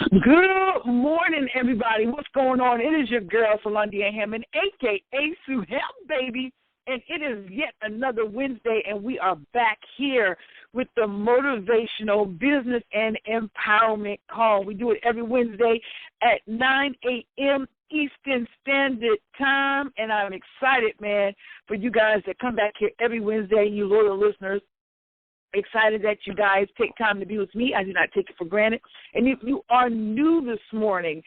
Good morning, everybody. What's going on? It is your girl, Solandia Hammond, a.k.a. Sue Ham, baby. And it is yet another Wednesday, and we are back here with the Motivational Business and Empowerment Call. We do it every Wednesday at 9 a.m. Eastern Standard Time, and I'm excited, man, for you guys that come back here every Wednesday, you loyal listeners. Excited that you guys take time to be with me. I do not take it for granted. And if you are new this morning,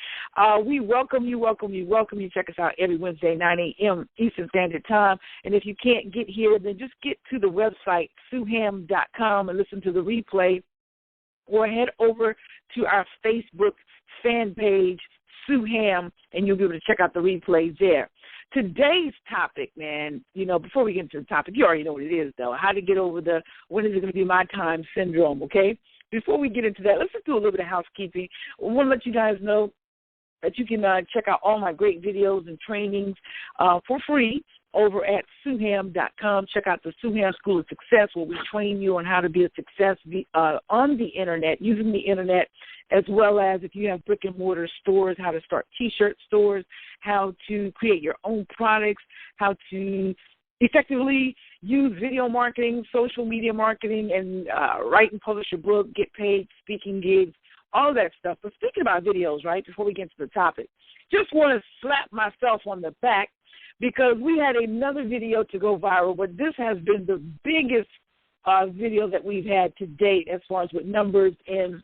we welcome you. Check us out every Wednesday, 9 a.m. Eastern Standard Time. And if you can't get here, then just get to the website, SueHam.com, and listen to the replay. Or head over to our Facebook fan page, Sue Ham, and you'll be able to check out the replays there. Today's topic, man, before we get into the topic, you already know what it is, though, how to get over the when is it going to be my time syndrome, okay? Before we get into that, let's just do a little bit of housekeeping. I want to let you guys know that you can check out all my great videos and trainings for free over at SueHam.com. Check out the Sue Ham School of Success, where we train you on how to be a success on the Internet, using the Internet, as well as if you have brick-and-mortar stores, how to start T-shirt stores, how to create your own products, how to effectively use video marketing, social media marketing, and write and publish your book, get paid, speaking gigs, all that stuff. But speaking about videos, right, before we get into the topic, just want to slap myself on the back because we had another video to go viral, but this has been the biggest video that we've had to date as far as with numbers and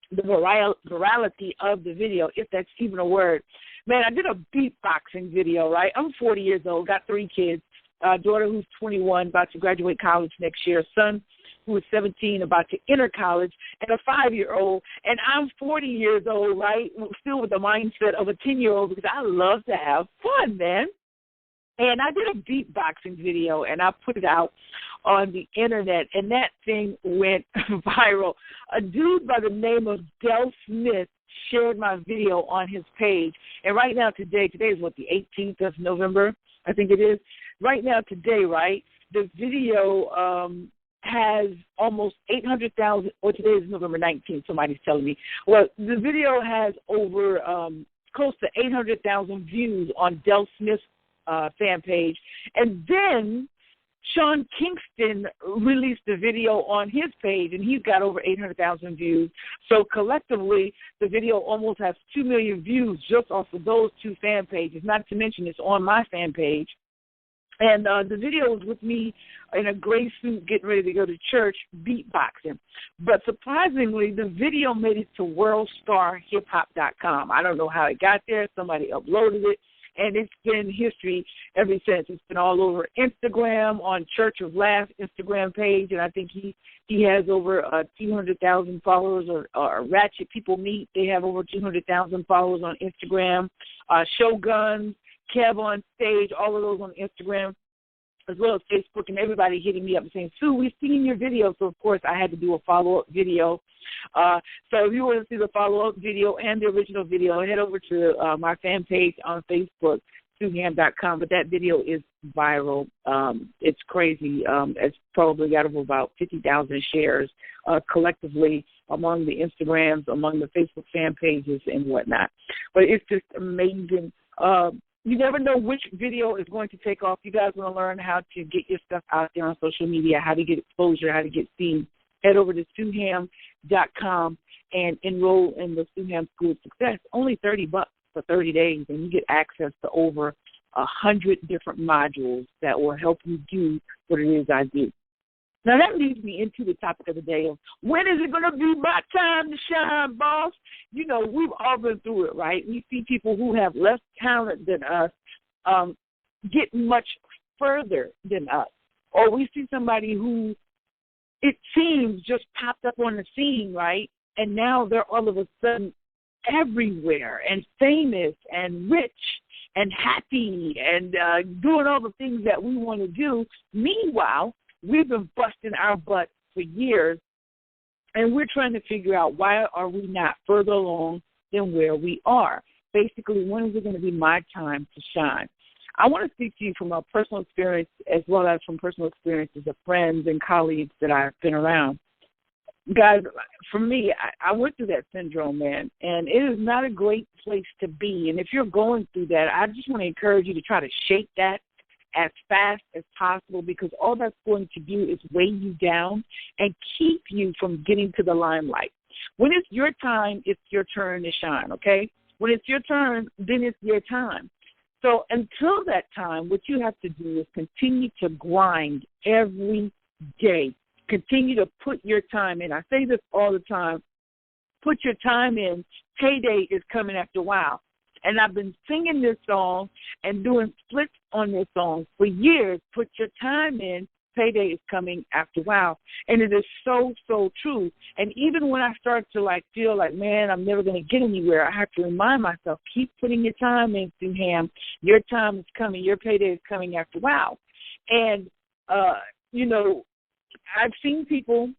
the virality of the video, if that's even a word. Man, I did a beatboxing video, right? I'm 40 years old, got 3 kids, daughter who's 21, about to graduate college next year, son who is 17, about to enter college, and a 5-year-old. And I'm 40 years old, right, still with the mindset of a 10-year-old because I love to have fun, man. And I did a beatboxing video, and I put it out on the Internet, and that thing went viral. A dude by the name of Del Smith shared my video on his page. And right now, today is what, the 18th of November, I think it is. Right now, today, right, the video has almost 800,000, or today is November 19th, somebody's telling me. Well, the video has over close to 800,000 views on Del Smith's fan page. And then Sean Kingston released the video on his page, and he's got over 800,000 views. So collectively, the video almost has 2 million views just off of those 2 fan pages, not to mention it's on my fan page. And the video was with me in a gray suit getting ready to go to church beatboxing. But surprisingly, the video made it to worldstarhiphop.com. I don't know how it got there. Somebody uploaded it. And it's been history ever since. It's been all over Instagram, on Church of Laugh Instagram page, and I think he has over 200,000 followers, or Ratchet People Meet. They have over 200,000 followers on Instagram. Shogun, Kev on Stage, all of those on Instagram, as well as Facebook, and everybody hitting me up and saying, Sue, we've seen your video. So, of course, I had to do a follow-up video. So if you want to see the follow-up video and the original video, head over to my fan page on Facebook, SueHam.com. But that video is viral. It's crazy. It's probably got over about 50,000 shares collectively among the Instagrams, among the Facebook fan pages, and whatnot. But it's just amazing. You never know which video is going to take off. You guys want to learn how to get your stuff out there on social media, how to get exposure, how to get seen. Head over to SueHam.com and enroll in the Sue Ham School of Success. Only $30 for 30 days, and you get access to over 100 different modules that will help you do what it is I do. Now, that leads me into the topic of the day of when is it going to be my time to shine, boss? You know, we've all been through it, right? We see people who have less talent than us get much further than us. Or we see somebody who, it seems, just popped up on the scene, right? And now they're all of a sudden everywhere and famous and rich and happy and doing all the things that we want to do. Meanwhile, we've been busting our butts for years, and we're trying to figure out why are we not further along than where we are. Basically, when is it going to be my time to shine? I want to speak to you from a personal experience as well as from personal experiences of friends and colleagues that I've been around. guys, for me, I went through that syndrome, man, and it is not a great place to be. And if you're going through that, I just want to encourage you to try to shake that as fast as possible, because all that's going to do is weigh you down and keep you from getting to the limelight. When it's your time, it's your turn to shine, okay? When it's your turn, then it's your time. So until that time, what you have to do is continue to grind every day. Continue to put your time in. I say this all the time. Put your time in. Payday is coming after a while. And I've been singing this song and doing splits on this song for years. Put your time in. Payday is coming after a while. And it is so, so true. And even when I start to, feel like, man, I'm never going to get anywhere, I have to remind myself, keep putting your time in, Suham. Your time is coming. Your payday is coming after a while. And, I've seen people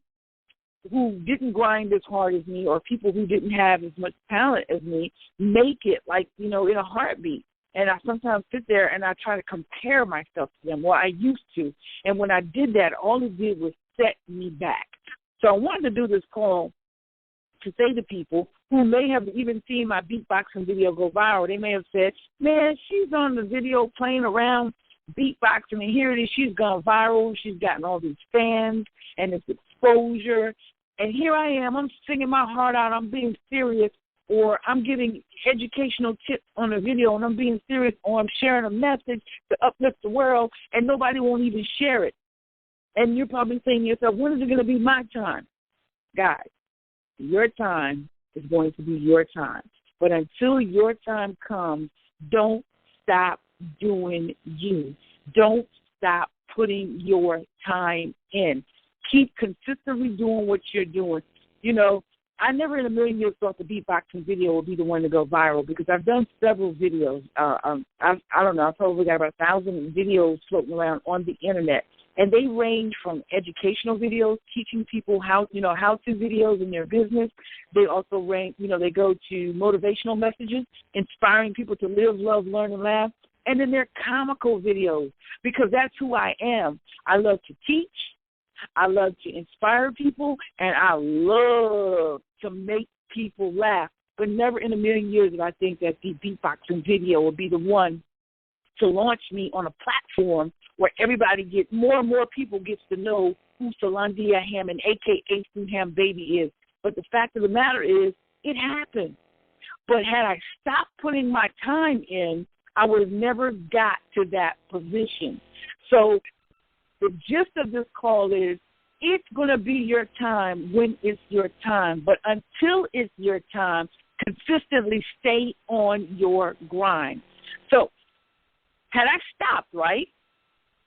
who didn't grind as hard as me, or people who didn't have as much talent as me, make it in a heartbeat. And I sometimes sit there and I try to compare myself to them. Well, I used to. And when I did that, all it did was set me back. So I wanted to do this call to say to people who may have even seen my beatboxing video go viral. They may have said, man, she's on the video playing around beatboxing, and here it is, she's gone viral, she's gotten all these fans and this exposure, and here I am, I'm singing my heart out, I'm being serious, or I'm giving educational tips on a video, and I'm being serious, or I'm sharing a message to uplift the world, and nobody won't even share it. And you're probably saying to yourself, when is it going to be my time? Guys, your time is going to be your time. But until your time comes, don't stop doing you. Don't stop putting your time in. Keep consistently doing what you're doing. I never in a million years thought the beatboxing video would be the one to go viral, because I've done several videos. I don't know, I've probably got about 1,000 videos floating around on the internet. And they range from educational videos, teaching people how-to videos in their business. They also range, they go to motivational messages, inspiring people to live, love, learn, and laugh. And then they're comical videos, because that's who I am. I love to teach. I love to inspire people. And I love to make people laugh. But never in a million years did I think that the beatboxing video would be the one to launch me on a platform where everybody more and more people gets to know who Solandia Hammond, a.k.a. Suham Baby, is. But the fact of the matter is, it happened. But had I stopped putting my time in, I would have never got to that position. So the gist of this call is, it's going to be your time when it's your time. But until it's your time, consistently stay on your grind. So had I stopped, right,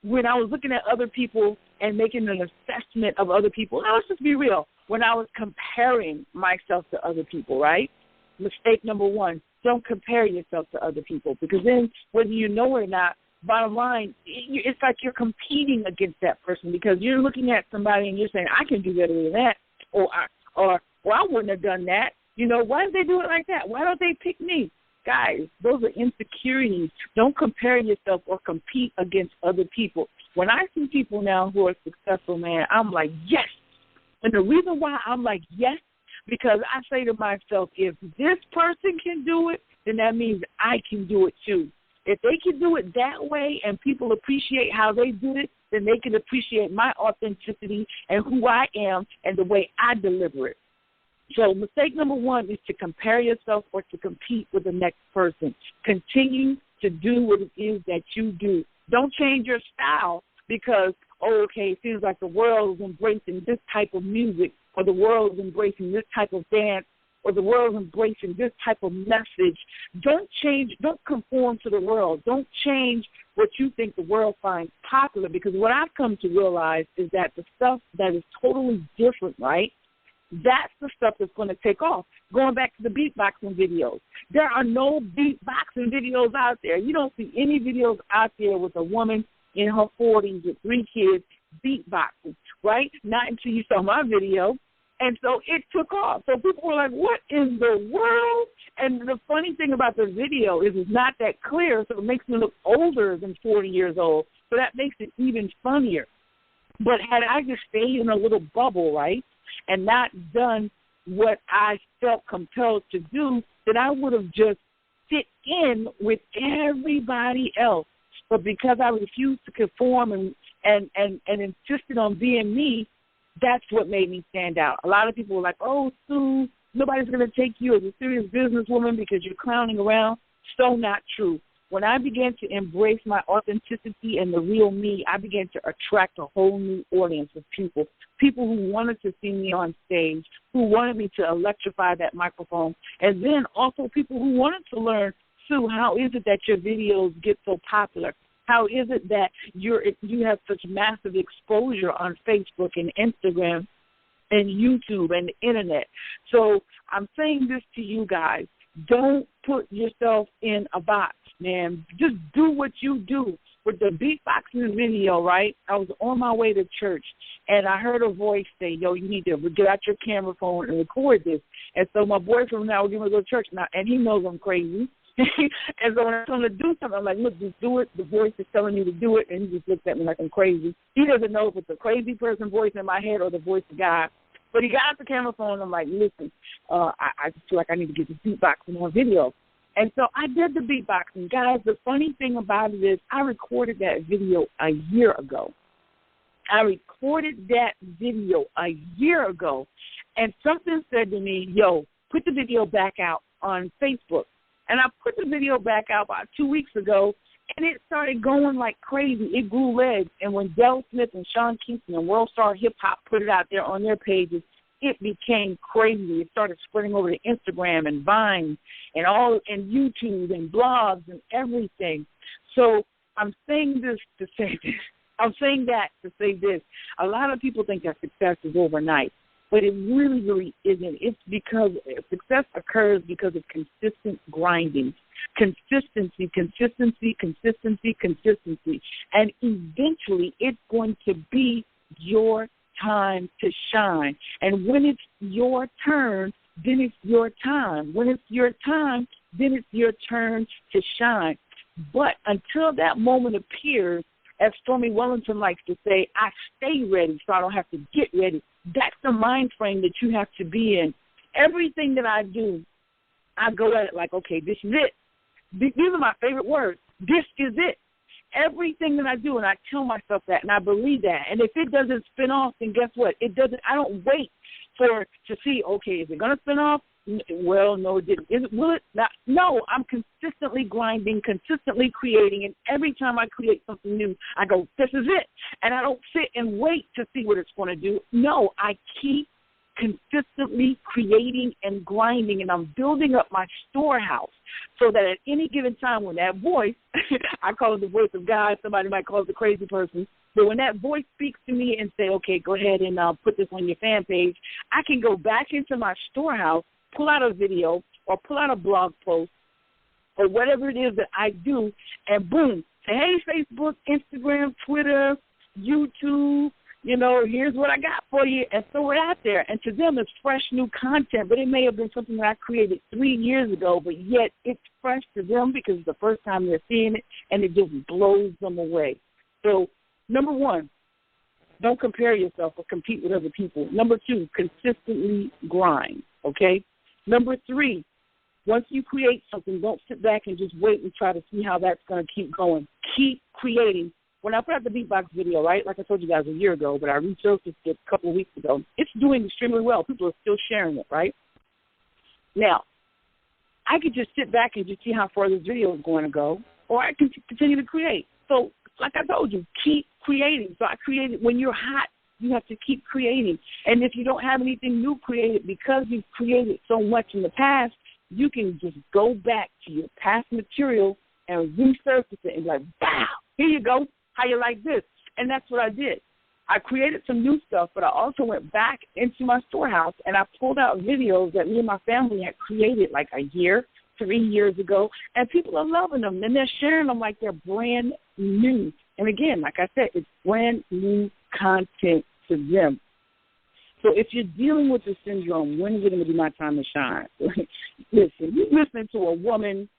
when I was looking at other people and making an assessment of other people, now let's just be real, when I was comparing myself to other people, right, mistake number one, don't compare yourself to other people, because then whether you know it or not, bottom line, it's like you're competing against that person, because you're looking at somebody and you're saying, I can do better than that, or I wouldn't have done that. Why did they do it like that? Why don't they pick me? Guys, those are insecurities. Don't compare yourself or compete against other people. When I see people now who are successful, man, I'm like, yes. And the reason why I'm like, yes, because I say to myself, if this person can do it, then that means I can do it too. If they can do it that way and people appreciate how they did it, then they can appreciate my authenticity and who I am and the way I deliver it. So mistake number one is to compare yourself or to compete with the next person. Continue to do what it is that you do. Don't change your style because, it seems like the world is embracing this type of music, or the world is embracing this type of dance, or the world is embracing this type of message. Don't change. Don't conform to the world. Don't change what you think the world finds popular, because what I've come to realize is that the stuff that is totally different, right, that's the stuff that's going to take off. Going back to the beatboxing videos, there are no beatboxing videos out there. You don't see any videos out there with a woman in her 40s with 3 kids beatboxing, right? Not until you saw my video. And so it took off. So people were like, what in the world? And the funny thing about the video is it's not that clear, so it makes me look older than 40 years old. So that makes it even funnier. But had I just stayed in a little bubble, right, and not done what I felt compelled to do, then I would have just fit in with everybody else. But because I refused to conform and insisted on being me, that's what made me stand out. A lot of people were like, oh, Sue, nobody's going to take you as a serious businesswoman because you're clowning around. So not true. When I began to embrace my authenticity and the real me, I began to attract a whole new audience of people who wanted to see me on stage, who wanted me to electrify that microphone, and then also people who wanted to learn, Sue, how is it that your videos get so popular? How is it that you have such massive exposure on Facebook and Instagram and YouTube and the Internet? So I'm saying this to you guys. Don't put yourself in a box, man. Just do what you do. With the beatboxing video, right, I was on my way to church, and I heard a voice say, yo, you need to get out your camera phone and record this. And so my boyfriend and I were going to go to church now, and he knows I'm crazy. And so when I told him to do something, I'm like, look, just do it. The voice is telling you to do it, and he just looks at me like I'm crazy. He doesn't know if it's a crazy person voice in my head or the voice of God. But he got out the camera phone, and I'm like, listen, I just feel like I need to get this beatboxing on video. And so I did the beatboxing. Guys, the funny thing about it is I recorded that video a year ago. And something said to me, yo, put the video back out on Facebook. And I put the video back out about 2 weeks ago, and it started going like crazy. It grew legs. And when Del Smith and Sean Kingston and World Star Hip Hop put it out there on their pages, it became crazy. It started spreading over to Instagram and Vine and YouTube and blogs and everything. So I'm saying this to say this. I'm saying that to say this. A lot of people think that success is overnight, but it really, really isn't. It's because success occurs because of consistent grinding. Consistency. And eventually it's going to be your time to shine. And when it's your turn, then it's your time. When it's your time, then it's your turn to shine. But until that moment appears, as Stormy Wellington likes to say, I stay ready so I don't have to get ready. That's the mind frame that you have to be in. Everything that I do, I go at it like, okay, this is it. These are my favorite words. This is it. Everything that I do, and I tell myself that, and I believe that. And if it doesn't spin off, then guess what? It doesn't. I don't wait to see, okay, is it going to spin off? Well, no, it didn't. Will it not? No, I'm consistently grinding, consistently creating, and every time I create something new, I go, this is it. And I don't sit and wait to see what it's going to do. No, I keep consistently creating and grinding, and I'm building up my storehouse so that at any given time when that voice, I call it the voice of God, somebody might call it the crazy person, but when that voice speaks to me and say, okay, go ahead and put this on your fan page, I can go back into my storehouse, pull out a video or pull out a blog post or whatever it is that I do, and boom, say, hey, Facebook, Instagram, Twitter, YouTube, here's what I got for you, and throw it out there. And to them, it's fresh, new content, but it may have been something that I created 3 years ago, but yet it's fresh to them because it's the first time they're seeing it, and it just blows them away. So, number one, don't compare yourself or compete with other people. Number two, consistently grind, okay? Number three, once you create something, don't sit back and just wait and try to see how that's going to keep going. Keep creating. When I put out the beatbox video, right, like I told you guys a year ago, but I resurfaced it a couple of weeks ago, it's doing extremely well. People are still sharing it, right? Now, I could just sit back and just see how far this video is going to go, or I can continue to create. So, like I told you, keep creating. So I created, when you're hot, you have to keep creating. And if you don't have anything new created, because you've created so much in the past, you can just go back to your past material and resurface it and be like, wow, here you go. How you like this? And that's what I did. I created some new stuff, but I also went back into my storehouse and I pulled out videos that me and my family had created like a year, 3 years ago, and people are loving them, and they're sharing them like they're brand new. And again, like I said, it's brand new content to them. So if you're dealing with the syndrome, when is it going to be my time to shine? Listen, you're listening to a woman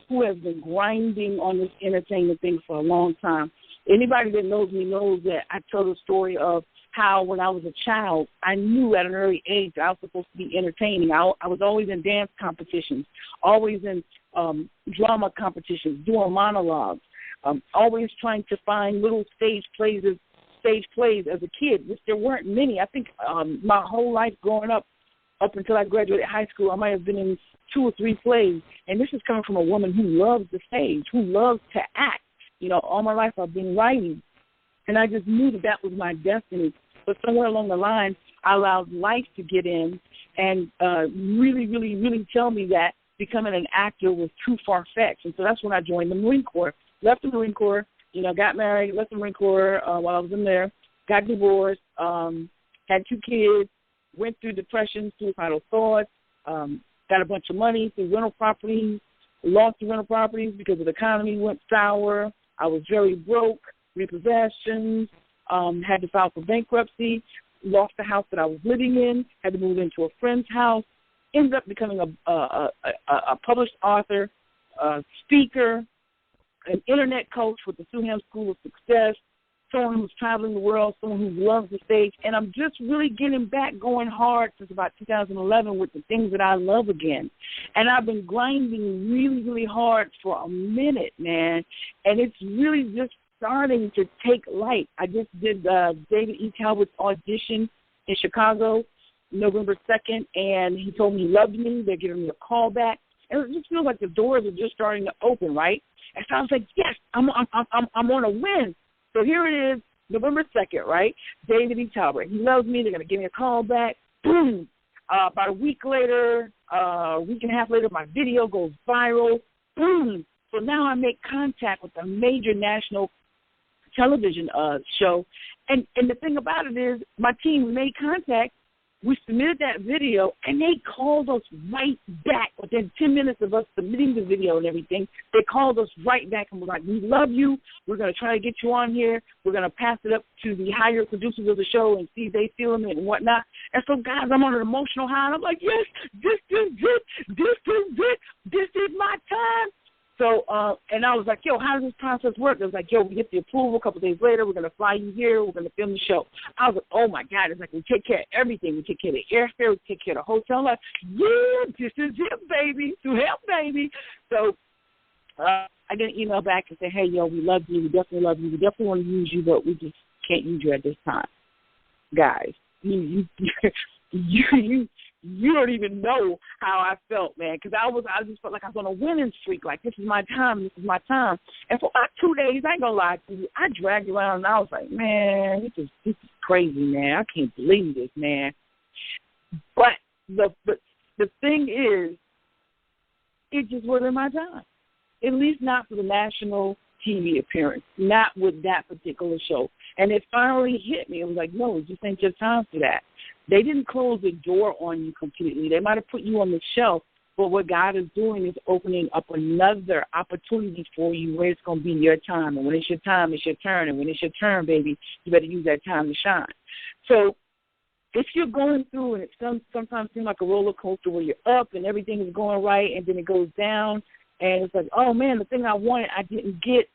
who has been grinding on this entertainment thing for a long time. Anybody that knows me knows that I tell the story of how when I was a child, I knew at an early age I was supposed to be entertaining. I was always in dance competitions, always in drama competitions, doing monologues, always trying to find little stage plays as a kid, which there weren't many. I think my whole life growing up until I graduated high school, I might have been in 2 or 3 plays. And this is coming from a woman who loves the stage, who loves to act. You know, all my life I've been writing. And I just knew that was my destiny. But somewhere along the line, I allowed life to get in and really, really, really tell me that becoming an actor was too far-fetched. And so that's when I joined the Marine Corps. Left the Marine Corps, you know, got married, left the Marine Corps while I was in there, got divorced, had 2 kids, went through depression, suicidal thoughts, got a bunch of money through rental properties, lost the rental properties because the economy went sour. I was very broke, repossessions, had to file for bankruptcy, lost the house that I was living in, had to move into a friend's house, ended up becoming a published author, a speaker, an internet coach with the Suham School of Success, someone who's traveling the world, someone who loves the stage, and I'm just really getting back going hard since about 2011 with the things that I love again. And I've been grinding really, really hard for a minute, man, and it's really just starting to take light. I just did David E. Talbot's audition in Chicago November 2nd, and he told me he loved me. They're giving me a call back. And it just feels like the doors are just starting to open, right? And so I was like, yes, I'm on a win. So here it is, November 2nd, right? David E. Talbot. He loves me. They're going to give me a call back. Boom. About a week later, a week and a half later, my video goes viral. Boom. So now I make contact with a major national television show. And the thing about it is my team made contact. We submitted that video, and they called us right back. Within 10 minutes of us submitting the video and everything, they called us right back and were like, we love you. We're going to try to get you on here. We're going to pass it up to the higher producers of the show and see if they feel it and whatnot. And so, guys, I'm on an emotional high. And I'm like, yes, this is it. This is it. This is my time. So, and I was like, yo, how does this process work? I was like, yo, we get the approval a couple days later. We're going to fly you here. We're going to film the show. I was like, oh, my God. It's like we take care of everything. We take care of the airfare. We take care of the hotel. I'm like, yeah, this is it, baby. To help, baby. So I get an email back and say, hey, yo, we love you. We definitely love you. We definitely want to use you, but we just can't use you at this time. Guys, you don't even know how I felt, man, because I just felt like I was on a winning streak. Like, this is my time, this is my time. And for about 2 days, I ain't gonna lie to you, I dragged around and I was like, man, this is crazy, man. I can't believe this, man. But the thing is, it just wasn't my time. At least not for the national TV appearance, not with that particular show. And it finally hit me. It was like, no, it just ain't your time for that. They didn't close the door on you completely. They might have put you on the shelf, but what God is doing is opening up another opportunity for you where it's going to be your time. And when it's your time, it's your turn. And when it's your turn, baby, you better use that time to shine. So if you're going through, and it sometimes seems like a roller coaster where you're up and everything is going right, and then it goes down, and it's like, oh, man, the thing I wanted I didn't get,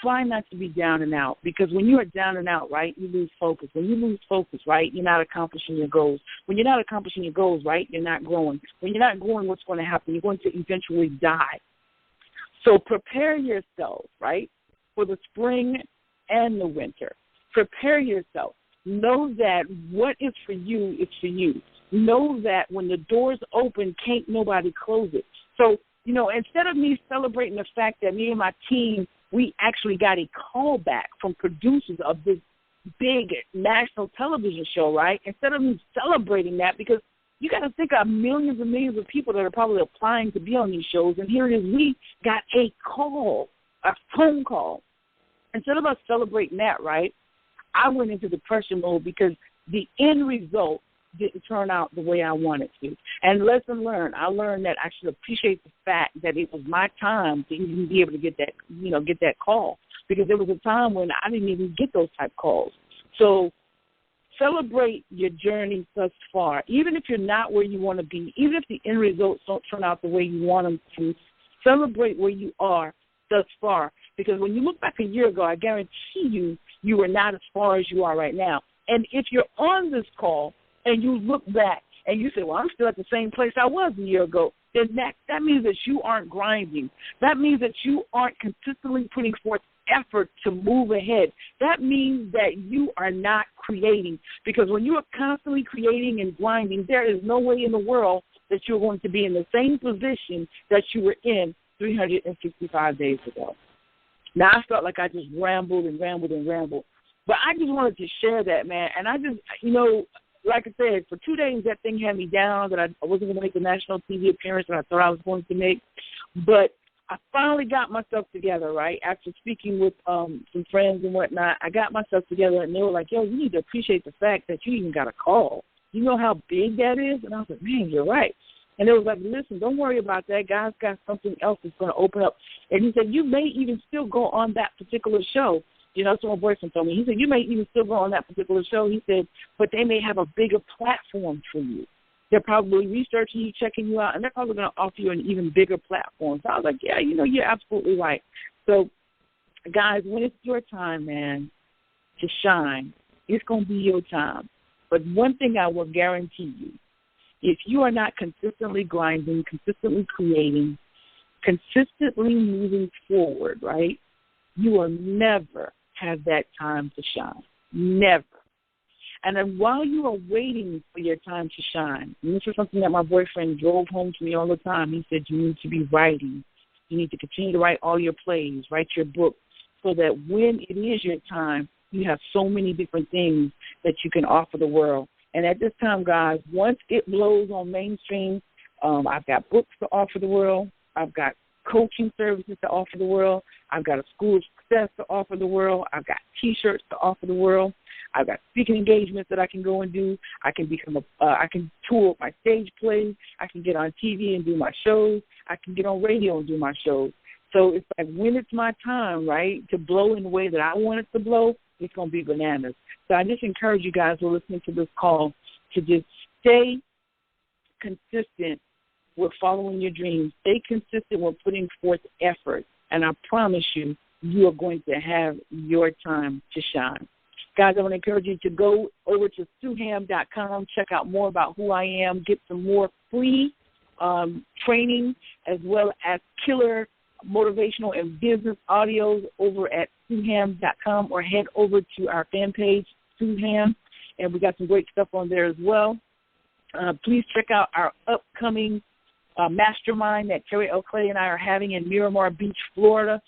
try not to be down and out, because when you are down and out, right, you lose focus. When you lose focus, right, you're not accomplishing your goals. When you're not accomplishing your goals, right, you're not growing. When you're not growing, what's going to happen? You're going to eventually die. So prepare yourself, right, for the spring and the winter. Prepare yourself. Know that what is for you is for you. Know that when the doors open, can't nobody close it. So, you know, instead of me celebrating the fact that me and my team, we actually got a call back from producers of this big national television show, right? Instead of me celebrating that, because you got to think of millions and millions of people that are probably applying to be on these shows, and here it is, we got a call, a phone call. Instead of us celebrating that, right, I went into depression mode because the end result didn't turn out the way I wanted to. And lesson learned, I learned that I should appreciate the fact that it was my time to even be able to get that, you know, get that call, because there was a time when I didn't even get those type calls. So celebrate your journey thus far. Even if you're not where you want to be, even if the end results don't turn out the way you want them to, celebrate where you are thus far. Because when you look back a year ago, I guarantee you, you were not as far as you are right now. And if you're on this call and you look back and you say, well, I'm still at the same place I was a year ago, then that means that you aren't grinding. That means that you aren't consistently putting forth effort to move ahead. That means that you are not creating. Because when you are constantly creating and grinding, there is no way in the world that you're going to be in the same position that you were in 365 days ago. Now, I felt like I just rambled. But I just wanted to share that, man. And I just, like I said, for 2 days that thing had me down, that I wasn't going to make the national TV appearance that I thought I was going to make. But I finally got myself together, right? After speaking with some friends and whatnot, I got myself together, and they were like, yo, you need to appreciate the fact that you even got a call. You know how big that is? And I was like, man, you're right. And they was like, listen, don't worry about that. God's got something else that's going to open up. And he said, you may even still go on that particular show. That's what my boyfriend told me. He said, you may even still go on that particular show. He said, but they may have a bigger platform for you. They're probably researching you, checking you out, and they're probably going to offer you an even bigger platform. So I was like, yeah, you're absolutely right. So, guys, when it's your time, man, to shine, it's going to be your time. But one thing I will guarantee you, if you are not consistently grinding, consistently creating, consistently moving forward, right, you will never have that time to shine. Never. And then while you are waiting for your time to shine, and this is something that my boyfriend drove home to me all the time, he said you need to be writing. You need to continue to write all your plays, write your book, so that when it is your time, you have so many different things that you can offer the world. And at this time, guys, once it blows on mainstream, I've got books to offer the world. I've got coaching services to offer the world. I've got a school of success to offer the world. I've got T-shirts to offer the world. I've got speaking engagements that I can go and do. I can I can tour my stage plays. I can get on TV and do my shows. I can get on radio and do my shows. So it's like when it's my time, right, to blow in the way that I want it to blow, it's going to be bananas. So I just encourage you guys who are listening to this call to just stay consistent with following your dreams. Stay consistent with putting forth effort. And I promise you, you are going to have your time to shine. Guys, I want to encourage you to go over to SueHam.com, check out more about who I am, get some more free training as well as killer motivational and business audios over at SueHam.com, or head over to our fan page, SueHam, and we got some great stuff on there as well. Please check out our upcoming mastermind that Terry L. Clay and I are having in Miramar Beach, Florida,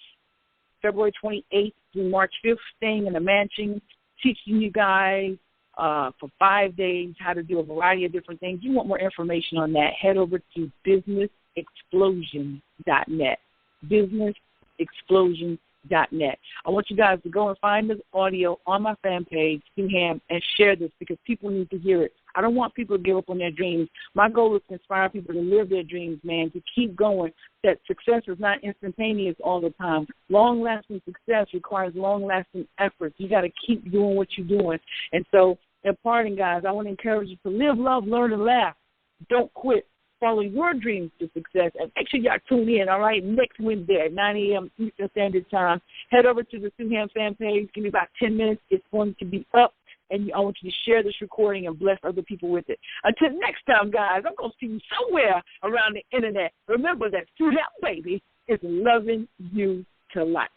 February 28th through March 5th, staying in the mansion, teaching you guys for 5 days how to do a variety of different things. You want more information on that, head over to businessexplosion.net, businessexplosion.net. I want you guys to go and find this audio on my fan page, Sueham, and share this because people need to hear it. I don't want people to give up on their dreams. My goal is to inspire people to live their dreams, man, to keep going, that success is not instantaneous all the time. Long-lasting success requires long-lasting effort. You got to keep doing what you're doing. And so, in parting, guys, I want to encourage you to live, love, learn, and laugh. Don't quit. Follow your dreams to success. And make sure y'all tune in, all right, next Wednesday at 9 a.m. Eastern Standard Time. Head over to the Sueham fan page. Give me about 10 minutes. It's going to be up. And I want you to share this recording and bless other people with it. Until next time, guys, I'm going to see you somewhere around the internet. Remember that Sueham, baby, is loving you to life.